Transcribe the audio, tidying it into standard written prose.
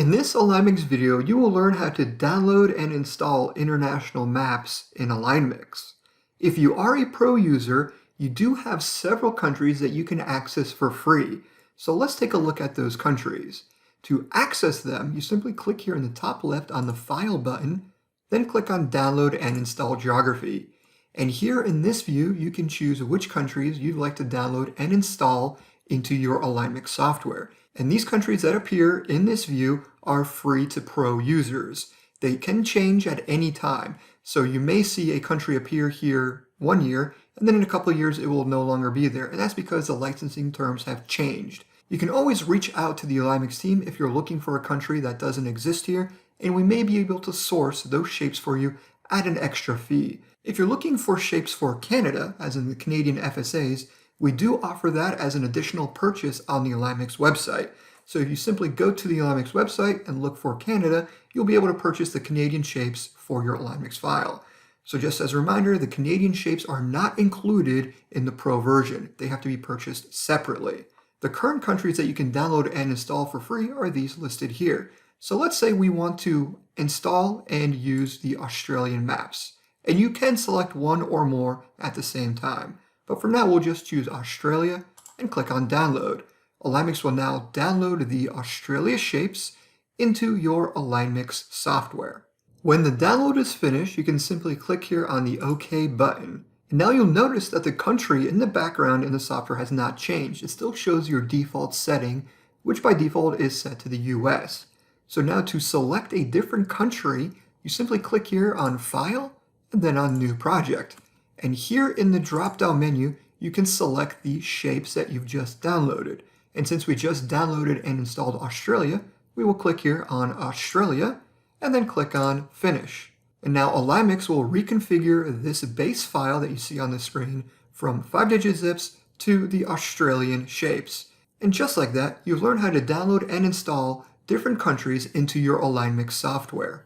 In this AlignMix video, you will learn how to download and install international maps in AlignMix. If you are a pro user, you do have several countries that you can access for free. So let's take a look at those countries. To access them, you simply click here in the top left on the File button, then click on Download and Install Geography. And here in this view, you can choose which countries you'd like to download and install into your AlignMix software. And these countries that appear in this view are free to pro users. They can change at any time. So you may see a country appear here 1 year, and then in a couple of years it will no longer be there. And that's because the licensing terms have changed. You can always reach out to the AlignMix team if you're looking for a country that doesn't exist here, and we may be able to source those shapes for you at an extra fee. If you're looking for shapes for Canada, as in the Canadian FSAs, we do offer that as an additional purchase on the AlignMix website. So if you simply go to the AlignMix website and look for Canada, you'll be able to purchase the Canadian shapes for your AlignMix file. So just as a reminder, the Canadian shapes are not included in the Pro version. They have to be purchased separately. The current countries that you can download and install for free are these listed here. So let's say we want to install and use the Australian maps. And you can select one or more at the same time. But for now, we'll just choose Australia and click on Download. AlignMix will now download the Australia shapes into your AlignMix software. When the download is finished, you can simply click here on the OK button. And now you'll notice that the country in the background in the software has not changed. It still shows your default setting, which by default is set to the US. So now to select a different country, you simply click here on File and then on New Project. And here in the drop-down menu, you can select the shapes that you've just downloaded. And since we just downloaded and installed Australia, we will click here on Australia and then click on Finish. And now AlignMix will reconfigure this base file that you see on the screen from 5-digit zips to the Australian shapes. And just like that, you've learned how to download and install different countries into your AlignMix software.